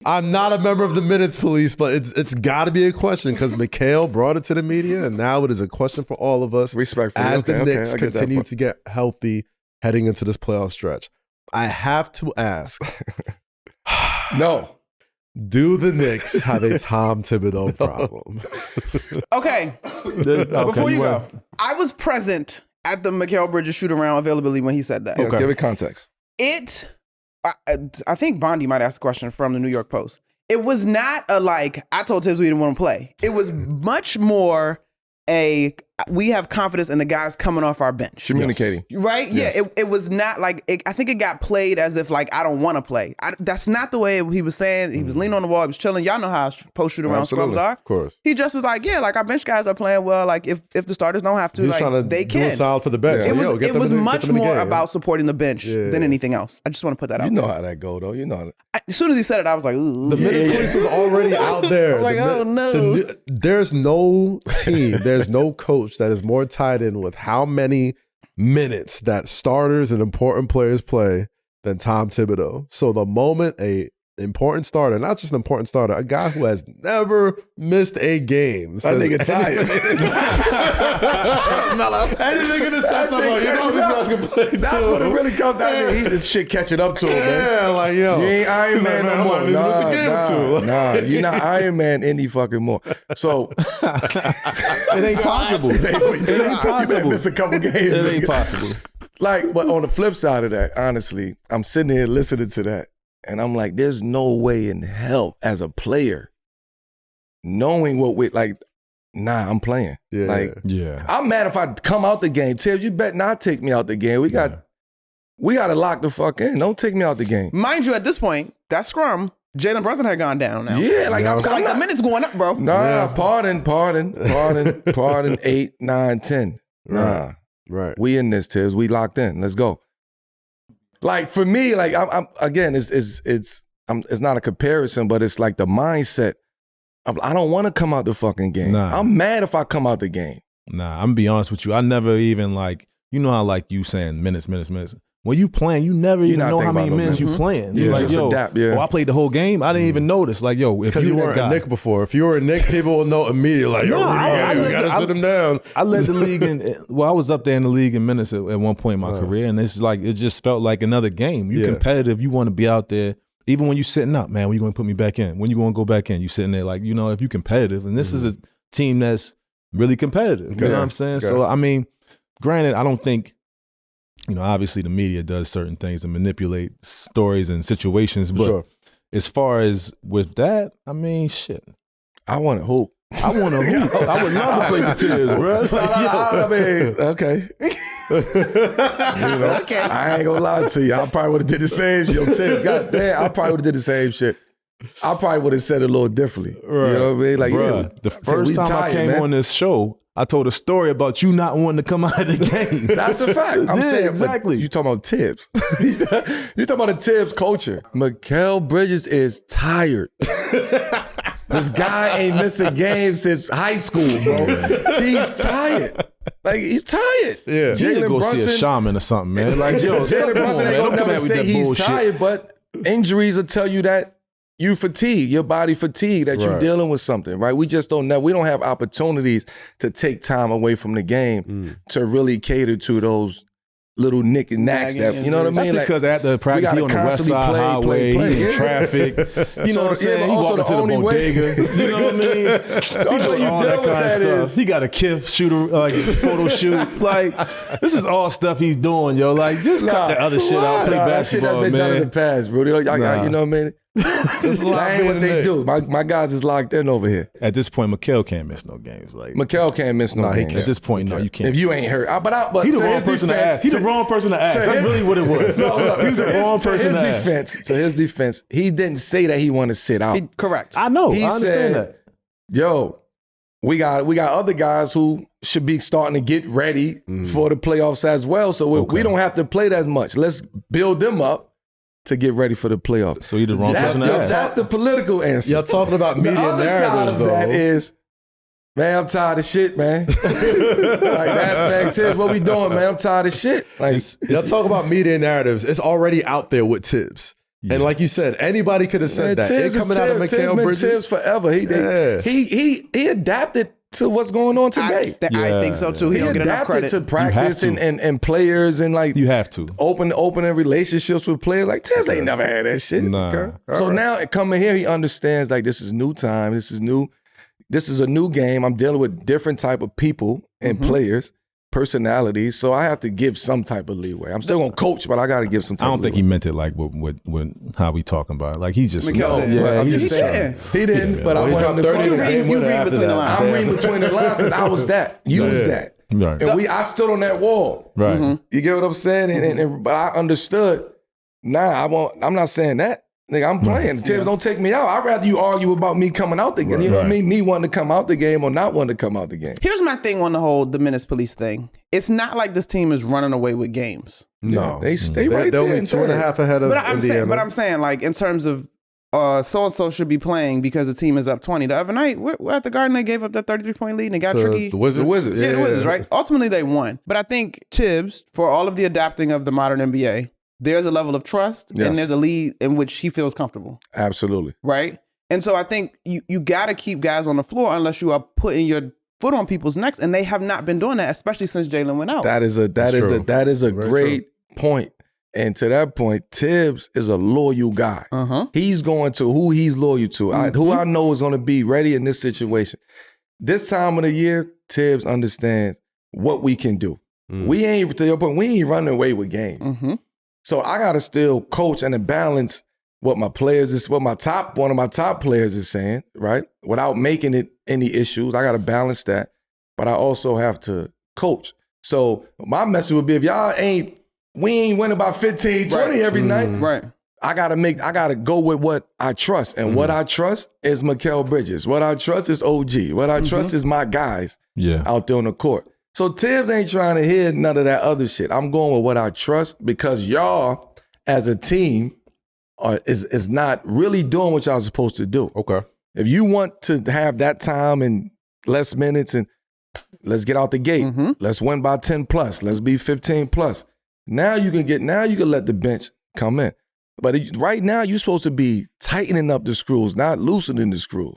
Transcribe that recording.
I'm not a member of the minutes police, but it's got to be a question because Mikal brought it to the media, and now it is a question for all of us. Respectfully, as the Knicks continue to get healthy heading into this playoff stretch. I have to ask. No. Do the Knicks have a Tom Thibodeau problem? Okay. Before you go, I was present at the Mikal Bridges shoot-around availability when he said that. Yes, give it context. I think Bondi might ask a question from the New York Post. It was not I told Tibbs we didn't want to play. It was much more we have confidence in the guys coming off our bench. Communicating. Yes. Right? Yes. Yeah, it was not I think it got played as if I don't want to play. That's not the way he was saying. He was leaning on the wall. He was chilling. Y'all know how post shoot around scrums are. Of course. He just was our bench guys are playing well. If the starters don't have to, they can. Do a solid for the bench. Yeah. It was much more about supporting the bench than anything else. I just want to put that out there. You know how that go, though. You know. As soon as he said it, I was like, ooh. The minutes police was already out there. I was oh no. There's no team, there's no coach that is more tied in with how many minutes that starters and important players play than Tom Thibodeau. So the moment a important starter, not just an important starter, a guy who has never missed a game. That nigga tired. Anything in the sense of, you know these guys can play too. That's what it really comes down to. This shit catching up to him, man. Yo. You ain't Iron Man no more. Nah, you're not Iron Man any fucking more. So it ain't possible. It ain't possible. You miss a couple games. It ain't possible. But on the flip side of that, honestly, I'm sitting here listening to that. And I'm like, there's no way in hell as a player, knowing what I'm playing. Yeah. I'm mad if I come out the game. Tibbs, you bet not take me out the game. We got to lock the fuck in. Don't take me out the game. Mind you, at this point, that scrum, Jalen Brunson had gone down now. Yeah, the minutes going up, bro. Nah, pardon. 8, 9, 10. Nah. Right. We in this, Tibbs. We locked in. Let's go. For me, I'm again, it's not a comparison, but it's like the mindset of I don't want to come out the fucking game. Nah. I'm mad if I come out the game. Nah, I'm gonna be honest with you. I never even you know how you saying minutes. When you playing, you never even know how many minutes you playing. Yeah, You're just adapt, I played the whole game. I didn't even notice. If you weren't a Knick before. If you were a Knick, people will know immediately. You gotta sit him down. I led the league I was up there in the league in minutes at one point in my career, and it's it just felt like another game. You're competitive. You want to be out there. Even when you're sitting up, man, when you going to put me back in? When you going to go back in? You sitting there if you're competitive, and this is a team that's really competitive. You know what I'm saying? Okay. So, I mean, granted, I don't think, obviously the media does certain things to manipulate stories and situations, but as far as with that, I mean, shit. I want to hoop. I want to hoop. I would love to play the Tibbs, bro. I mean, okay. Okay. I ain't gonna lie to you. I probably would have did the same shit. Yo, Tibbs, God damn, I probably would have did the same shit. I probably would have said it a little differently. Right. You know what I mean? Bruh, the first time I came on this show, I told a story about you not wanting to come out of the game. That's a fact. I'm saying exactly. You talking about Tibbs. You talking about the Tibbs culture. Mikal Bridges is tired. This guy ain't missed a game since high school, bro. He's tired. He's tired. Yeah. You need to go see a shaman or something, man. Jalen Brunson ain't gonna never say he's bullshit. tired, but injuries will tell you that you fatigue, your body fatigue, that you're dealing with something, right? We just don't know. We don't have opportunities to take time away from the game to really cater to those little nick and knacks that, you know what I mean? That's because at the practice, he on the West Side Highway, he in traffic. You know what I'm saying? He walking to the bodega. You know what I mean? He doing all that kind of stuff. He got a KIF photo shoot. This is all stuff he's doing, yo. Just cut the other shit out, play basketball, that shit has been done in the past, bro. You know what I mean? That ain't what they do. My guys is locked in over here. At this point, Mikal can't miss no games. Mikal can't miss no games. At this point, no, you can't. If you ain't hurt. But he the wrong person to ask. He's the wrong person to ask. That's really what it was. He's the wrong person to ask. To his defense, he didn't say that he wanted to sit out. Correct. I know. He I understand that. Yo, we got other guys who should be starting to get ready for the playoffs as well. So we don't have to play that much. Let's build them up to get ready for the playoffs. So you're the wrong person to ask. That's the political answer. Y'all talking about media narratives, the other side of that is, man, I'm tired of shit, man. That's Tibbs, what we doing, man? I'm tired of shit. Y'all talk about media narratives. It's already out there with Tibbs. And like you said, anybody could have said that. It coming out of Mikal Bridges. Tibbs forever. He adapted to what's going on today. I think so too. He don't get enough credit to practice and players and like you have to opening relationships with players. Like Tibbs ain't never had that shit. Nah. Okay? So now coming here, he understands like this is new time. This is new. This is a new game. I'm dealing with different type of people and players. Personalities, so I have to give some type of leeway. I'm still gonna coach, but I got to give some type. I don't think he meant it like with how we talking about it. Like he just I'm just saying he didn't. But I went 30. You read between the lines. I'm reading between the lines because I was that. You was that. Right. And I stood on that wall. Right. You get what I'm saying? And but I understood. Nah, I'm not saying that. Nigga, I'm playing. The Tibbs don't take me out. I'd rather you argue about me coming out the game. You know what I mean? Me wanting to come out the game or not wanting to come out the game. Here's my thing on the Menace Police thing. It's not like this team is running away with games. No. They stay right there. They're only 2.5 ahead of Indiana. I'm saying, like, in terms of so-and-so should be playing because the team is up 20. The other night, we're at the Garden, they gave up that 33-point lead and they got tricky. The Wizards. Yeah, the Wizards, right? Ultimately, they won. But I think Tibbs, for all of the adapting of the modern NBA, there's a level of trust and there's a lead in which he feels comfortable. Absolutely. Right? And so I think you got to keep guys on the floor unless you are putting your foot on people's necks, and they have not been doing that, especially since Jalen went out. That is a great point. And to that point, Tibbs is a loyal guy. He's going to who he's loyal to. Who I know is going to be ready in this situation. This time of the year, Tibbs understands what we can do. We ain't, to your point, we ain't running away with games. So I got to still coach and balance what my players is, what one of my top players is saying, right? Without making it any issues. I got to balance that. But I also have to coach. So my message would be, if we ain't winning by 15, 20 every night. Right. I gotta go with what I trust. And what I trust is Mikal Bridges. What I trust is OG. What I trust is my guys out there on the court. So Tibbs ain't trying to hear none of that other shit. I'm going with what I trust because y'all as a team is not really doing what y'all supposed to do. Okay. If you want to have that time and less minutes and let's get out the gate. Let's win by 10 plus. Let's be 15 plus. Now you can let the bench come in. But right now you're supposed to be tightening up the screws, not loosening the screws.